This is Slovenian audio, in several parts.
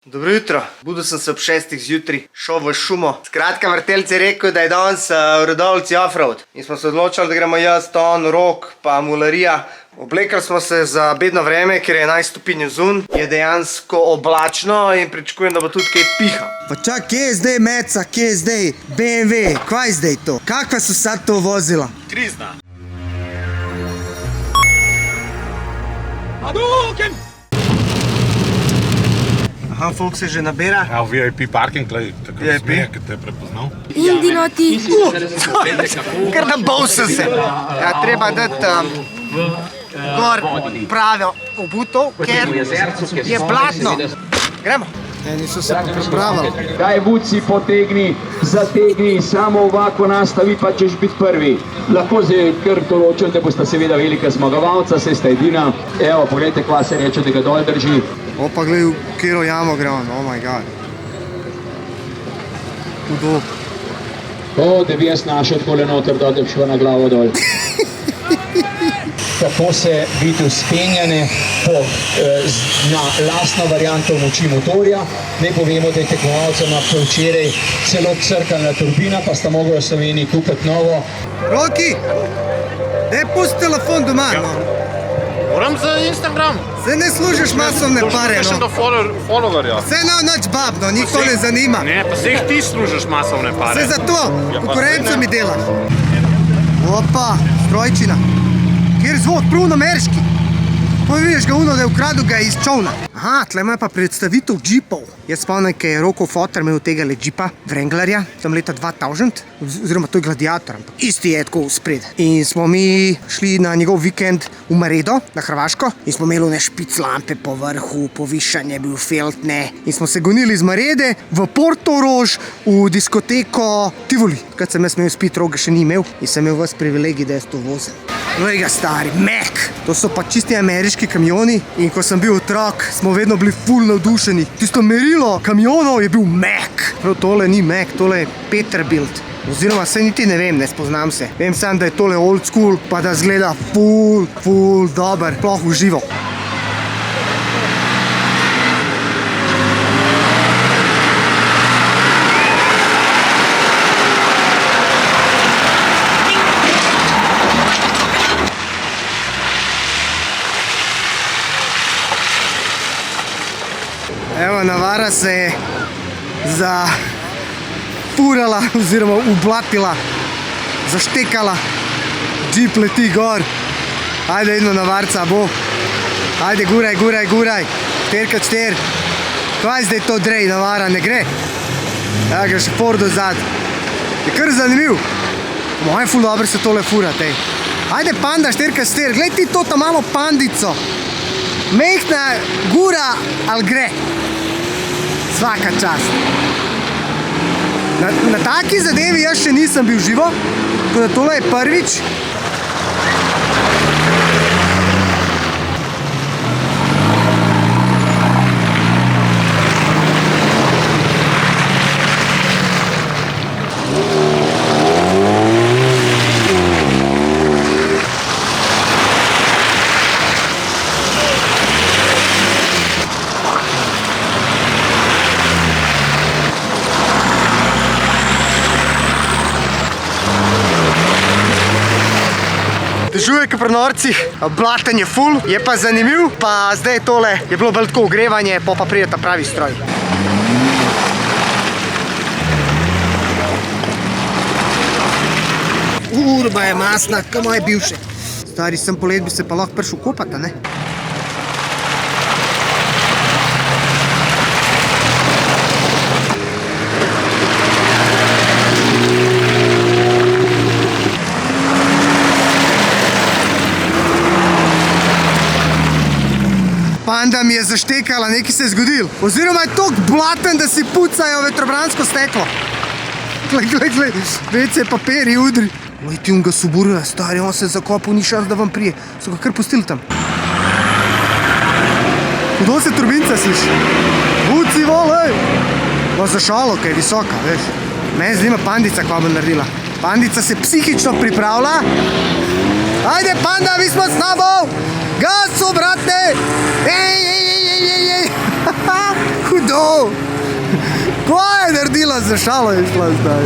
Dobro jutro, budil sem se ob 6 zjutraj, šel v šumo. Skratka, vrtelc je rekel, da je danes v Radovljici offroad. In smo se odločili, da gremo jaz, Ton, Rok, pa Mularija. Oblekali smo se za bedno vreme, ker je 11 stopinj zun. Je dejansko oblačno in pričakujem, da bo tudi kaj piha. Pa čak, kje je zdaj Meca, kje je zdaj BMW, kaj je zdaj to? Kakva so sad to vozila? Krizna. Aha, folk se že nabira. Ja, v VIP parking, tako VIP? smeje, ki te je prepoznal. Indino ti. Ker nabol sem se. Ja, treba dati gor pravo obutov, ker je blatno. Gremo. Eni so se pa pripravili. Daj, vuci, potegni, zategni, samo ovako nastavi, pa češ biti prvi. Lahko se kar določim, da boste seveda velika zmagovalca, saj sta edina. Evo, pogledajte, kva se reče, da ga dol drži. Opa, gledaj, v kjero jamo gremo, oh my god. Hudo. O, da bi jaz našel takole noter, da bi šel na glavo dol. Kako se vidi vzpenjane na lastno varianto moči motorja. Ne povemo, da je tekmovalcema včeraj celo crkana turbina, pa sta mogla v Sloveniji kupiti novo. Roki, daj pusti telefon doma, no. Moram za Instagram. Se ne služiš masovne pare, Še do no. followerja. Se noč bab, no, nikto ne zanima. Ne, pa se jih ti služiš masovne pare. Se za to, Ja, pa konkurenco saj ne. mi delaš. Opa, strojčina. Kjer zvok, prun ameriški. Pa vidiš ga uno, da je ukradil ga iz čovna. Aha, tle ima pa predstavitev džipov. Jaz spomnim, kaj je Rokov foter imel tega džipa, Wranglerja, tam leta 2000, oziroma to je Gladiator, ampak isti je tako spred. In smo mi šli na njegov vikend v Maredo, na Hrvaško, in smo imeli one špic lampe po vrhu, povišanje bil feltne. In smo se gonili iz Marede v Portorož, v diskoteko Tivoli. Takrat sem jaz imel spit, Roga še ni imel in sem imel vas privilegij, da jaz to vozim. Glej ga, stari, Mac. To so pa čisti ameriški kamioni in ko sem bil otrok, smo vedno bili ful navdušeni. Tisto merilo kamionov je bil Mac. Prav tole ni Mac, tole je Peterbilt. Oziroma, se niti ne vem, ne spoznam se. Vem sam, da je tole old school, pa da zgleda ful dober, sploh v živo. Evo, Navara se je zafurala oziroma ublatila, zaštekala, džip leti gor. Ajde, vidimo Navarca, bo. Ajde, guraj, 4x4. Kaj zdaj to drej, Navara, ne gre? Ja, gre še Fordo zad. Je kar zanimiv. Moje ful dobro se tole fura, tej. Ajde, Panda 4x4, glej ti to tam malo pandico. Mehna gura, ali gre? Svaka čast. Na taki zadevi jaz še nisem bil živo, tako da tole je prvič. Dežuje kot pri norcih, blaten je ful, je pa zanimiv, pa zdaj tole je bilo bolj tako ogrevanje, pa pride ta pravi stroj. Urba je masna, kot moje bivše. Stari, sem polet bi se pa lahko prišel kopati, ne? Panda mi je zaštekala, nekaj se je zgodil. Oziroma je toliko blaten, da si pucajo vetrobransko steklo. Glej, već se papiri udri. Lej ti on ga Subaruja, stari, on se je zakopal, ni šans, da vam prije. So ga kar pustili tam. Kdo se turbinca sliši? Vuci, volej! Pa za šalo, kaj je visoka, veš. Mene zanima Pandica, kva bo naredila. Pandica se psihično pripravlja. Ajde, Panda, mi smo s tobou! Gasu, brate! Ej! Hudo! Kaj je naredila za šalo je šla zdaj?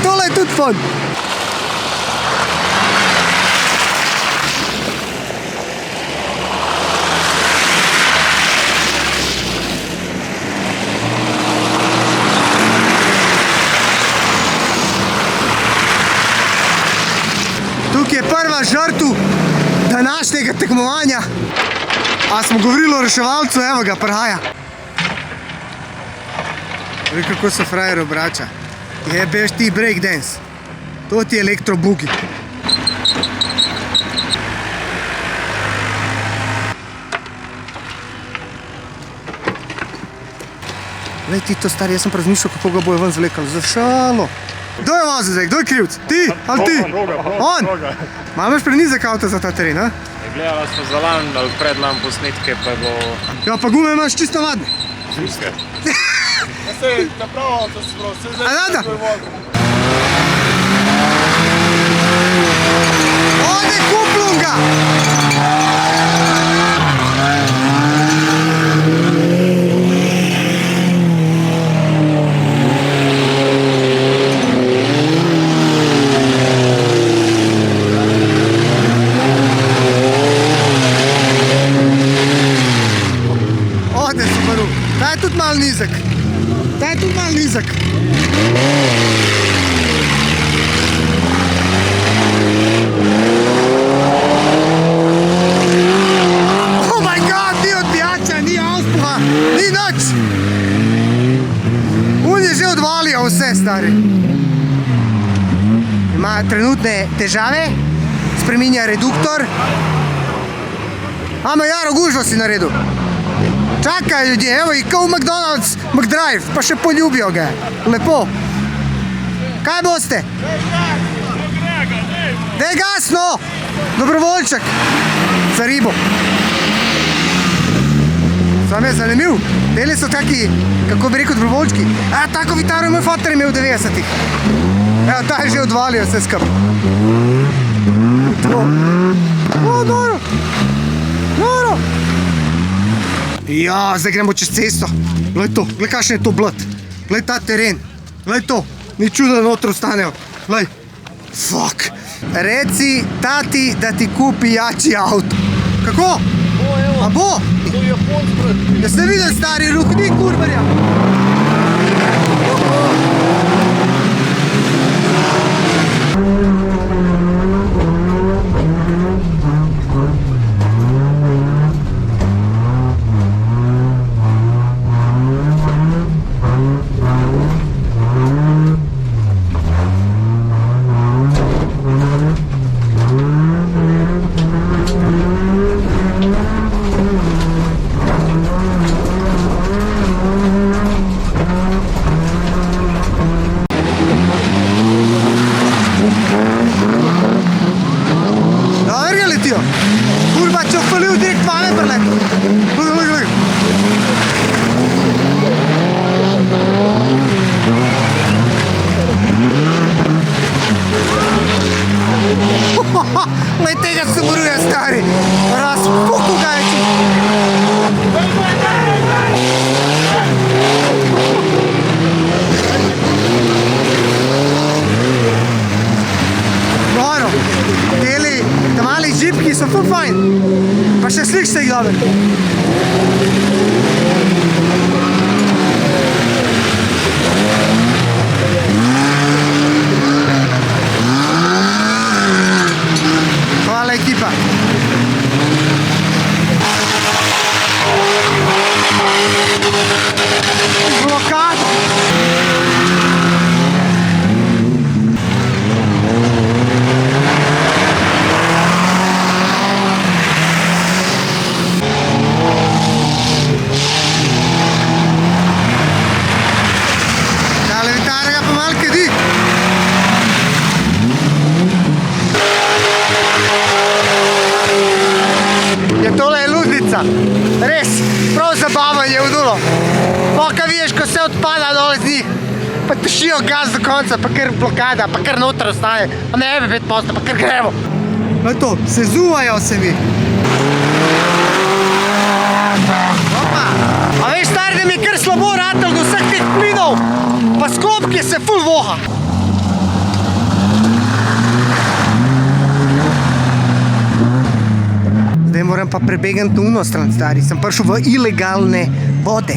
Tole je tudi fun. Tukaj je prva žrtev današnjega tekmovanja. A smo govorili o reševalcu, evo ga, prihaja. Vidi, kako se frajer obrača. Jebeš ti breakdance. To ti je elektrobugi. Lej ti to stari, jaz sem razmišljal, kako ga bojo ven zvlekali. Za šalo. Kdo je vozil zdaj? Kdo je krivc? Ti? Ali ti? On? Imaš prenizek avto za ta teren, a? Gledala smo za lan ali predlan posnetke, pa bo... Ja, pa gume imaš čisto navadne. Zimske. A nada? Ode kuplunga! Ode Subaru. Ta je tudi malo nizek. Ta je tudi malo nizek. Oh my god, ni odbijača, ni auspuha, ni nič. On je že odvalil vse, stari. Ima trenutne težave, spreminja reduktor. Ama Jaro, gužvo si naredil. Čakaj ljudje, evo jih kao v McDonald's, McDrive, pa še poljubijo ga. Lepo. Kaj boste? Dej gas, no! Dobrovoljček. Za ribo. Sam je zanimiv. Deli so taki, kako bi rekel, dobrovoljčki. Tako vitaro je moj fotor imel v 90-ih. Evo, ta je že odvalil vse skup. To. O, noro. Noro. Ja, zdaj gremo čez cesto. Glej to, glej kakšen je to bled. Glej ta teren. Glej to, ni čudo, da notro ostanejo. Glej. Fuck. Reci tati, da ti kupi jači avto. Kako? A bo? Da ste videli stari rukni kurbarja? Kurva, če vpalil direkt vame preleto. Glej, glej, glej. Glej, tega se moruje, stari. Razpuku ga je ču. Noro, deli, ta mali žipki so ful fajn. Pa še sliš se jih dober. Hvala ekipa. Blokada. Tole je ludnica, res, prav zabavanje v dulo. Poka vidiš, ko se odpada dole z njih, pa tušijo gas do konca, pa kar blokada, pa kar noter ostane, pa ne bi 5%, pa kar gremo. To, se zuvajo se mi. Opa, a Veš, stari, da mi je kar slabo ratal do vseh teh plinov, pa sklopke se ful voha. Zdaj moram pa prebegati na uno stran, stari. Sem prišel v ilegalne vode.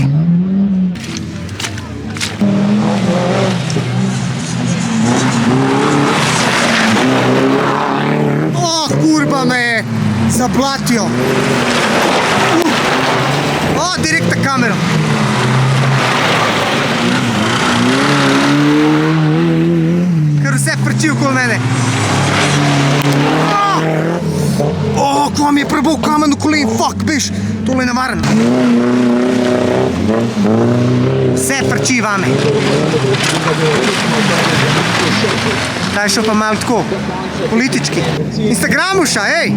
Oh, kurba me je zablatio. Oh, direktna kamera. Ker vse prči okoli mene. Ko vam je prebol kamen v kolen, fuck, biš, tole je nevaren. Vse prči vame. Daj šel pa malo tako, politički. Instagramuša, ej!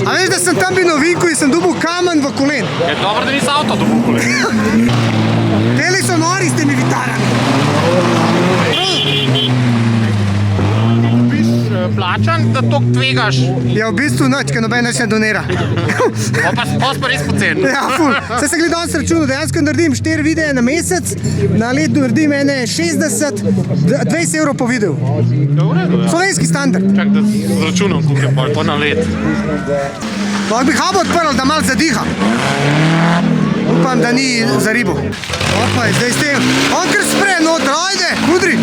A veš, da sem tam bil na Vinku in sem dobil kamen v kolen? Je dobro, da nisi avto dobil kolen. Teli so nori s temi vitarami. Plačan, da toliko tvegaš. Ja, v bistvu noč, ker noben več ne donira. Pa res poceni. Ja, ful. Saj sem gledal danes računal, dejansko naredim 4 videe na mesec, na let naredim ene 60, 20 evrov po videu. Slovenski standard. Čak, da zračunam, koliko je pol, pa na let. Lahko bi habo odprl, da malo zadiha. Upam, da ni za ribo. Opa, zdaj s tem. On kar sprejem noter, ajde, kudri.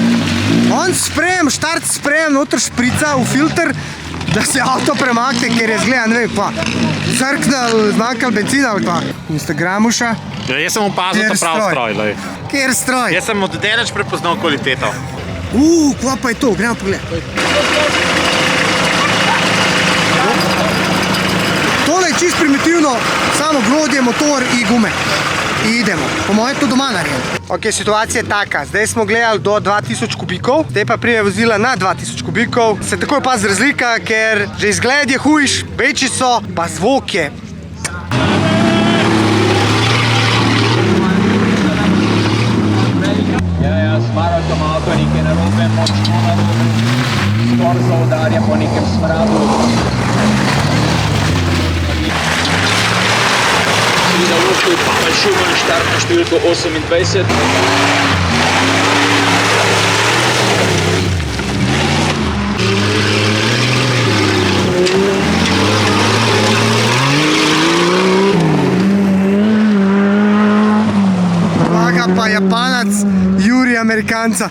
On sprejem, štart sprejem noter šprica v filter, da se avto premakne, ker je zgleda, ne vem pa. Zrknal, zmanjkal benzina ali pa. Instagramuša. Ja, jaz sem opazil ta prav stroj, lej. Kjer stroj? Jaz sem od deleč prepoznal kvaliteto. Kva pa je to, gremo pogled. Tole je čist primitivno, samo grodje, motor in gume. I idemo. Po mojem to doma naredim. Ok, situacija je taka. Zdaj smo gledali do 2000 kubikov, zdaj pa prije vozila na 2000 kubikov. Se takoj pazi razlika, ker že izgled je hujš, večji so, pa zvok je. Ja, smara avtomato, nekaj narobe, močno narobe. Torza udarja po nekem smradu. Seveda vložil Pavel Šuman, štartno številko 28. Vlaga pa Japanac, Juri Amerikanca.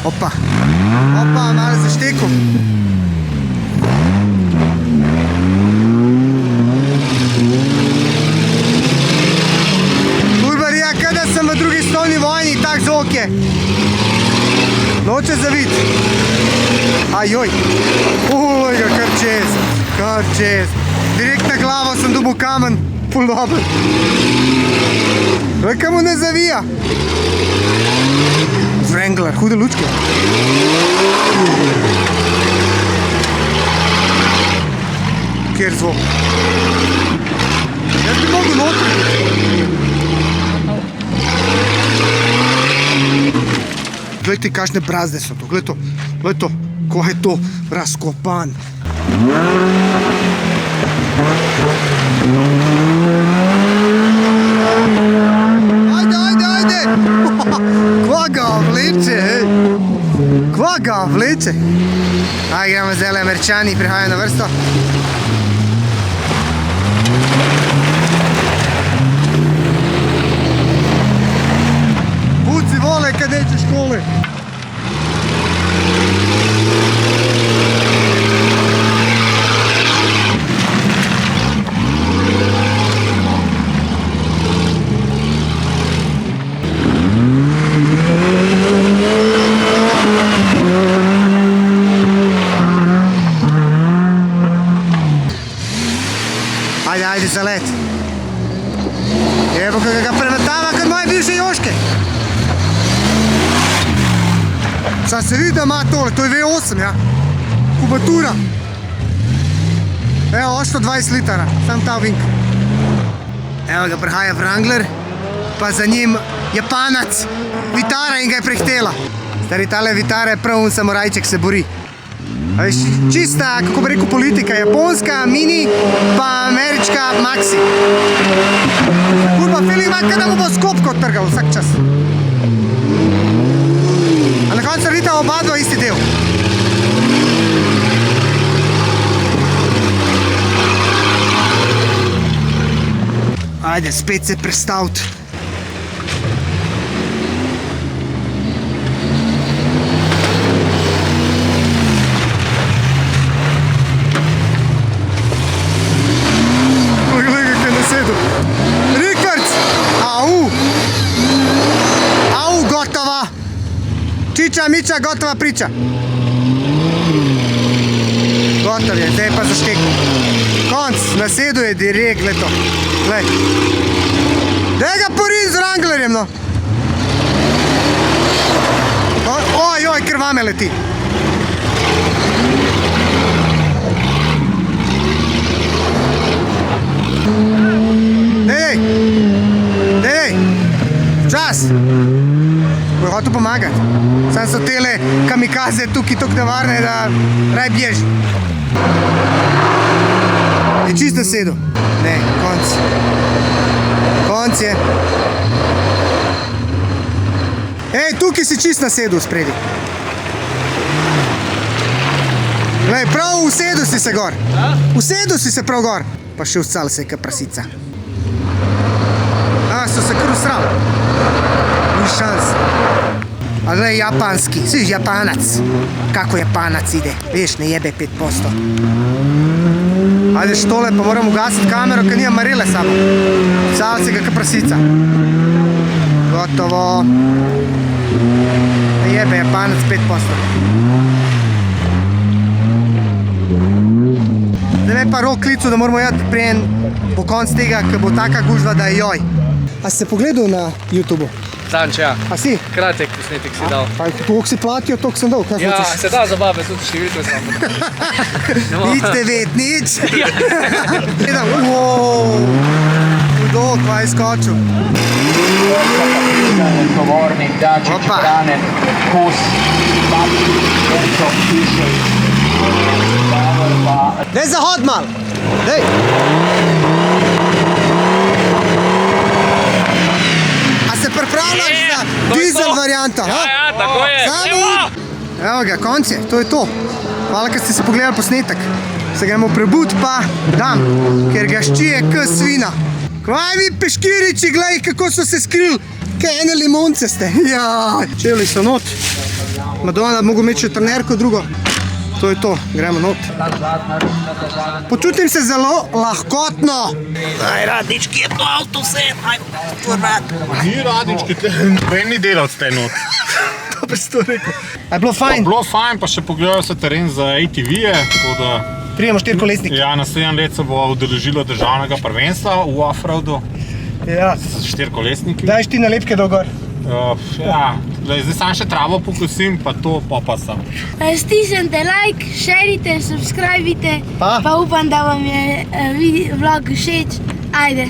Opa, malo zaštekel. Kurbarija, kada sem v drugi svetovni vojni, tak zvok je. Noče zavid. Ajoj. Ga, kar čez. Direkt na glavo sem dobil kamen. Ful dober. Kaj mu ne zavija? Wrangler, hude lučke. Kjer zvok? Jaz bi mogel noter. Glej ti, kakšne brazde so to, glej to, ko je to razkopan. Ajde! Kva ga vleče, hej? Kva ga vleče? Gremo zdaj, Američani prihajajo na vrsto. Puci vole, kad neće škole. Ajde za let. Evo kako ga premetava kad moj Sad se vidi, da ima tole, to je V8, ja. Kubatura. Evo, 120 litara, sam ta vink. Evo ga, prihaja Wrangler, pa za njim Japanac, Vitara in ga je prehtela. Stari, tale Vitara je prav un samurajček, se bori. A veš, čista, kako bi rekel, politika, japonska, mini, pa američka maxi. Kurba, feeling ima, kaj da mu bo skopko trgal vsak čas. A na koncu naredita oba dva isti del. Ajde, spet se prestaviti. Poglej, kak je nasedel. Rikarc! Au, gotova! Čiča, miča, gotova priča. Gotov je, zdaj pa zaštekal. Konc, nasedel je direkt, gled to. Glej. Daj ga porin z Wranglerjem, no. Oj, krvame leti. Dej, čas. Bo hotel pomagati. Sam so tele kamikaze tukaj toliko nevarne, da raj bježi. Je čist nasedel. Ne, konc. Konc je. Ej, tukaj si čist nasedel spredi. Glej, prav usedel si se gor. Usedel si se prav gor. Pa še vcal se je ka prasica. So se kar usral. Ni šans. A glej, japanski. Si Japanac. Kako Japanac ide. Veš, ne jebe 5%. Ajde štole, pa moram ugasiti kamero, ker nima marele samo. Vcal se ga ka prasica. Gotovo. Ne jebe Japanac 5%. Zdaj me pa Rok klicu, da moramo jati prijen po konc tega, ker bo taka gužva, da je joj. A si se pogledal na YouTube-u? Zanč, ja. A si? Kratek posnetek si dal. Pa koliko si platijo, toliko sem dal. Kaj Ja, hočeš? se da zabave, tudi številko samo. Nič 9, nič. Gledam, hudo, kva je skočil. Odgovornik, dačič, Opa. hrane, kos, papir, konco, piše, power pa... Dej zahod mal. Dej. A se pripravljaš za dizel varianto? Ja, tako je. Evo ga, konc je, to je to. Hvala, ker ste se pogledali posnetek. Se gremo prebud pa dam, ker ga ščije k svina. Kvaj vi peškiriči, glej, kako so se skrili. Kaj ene limonce ste. Ja, čevli so not. Madonna, mogo imeti še trenerko drugo. To je to, gremo not. Počutim se zelo lahkotno. Radički je to avto vse, to rad. Ni radički, meni delavc te not. Dobro si to rekel. A je bilo fajn? Bilo fajn, pa še pogledajo se teren za ATV-je, tako da... Prijemo 4-kolesnik. Ja, naslednji let se bo udeležilo državnega prvenstva v offroadu Ja. s 4-kolesniki. Dajš ti nalepke do gor. Ja, zdaj sam še travo pokosim, pa to, pa sem. Stisnite like, šerite, subscribite, Pa? pa upam, da vam je vlog všeč. Ajde.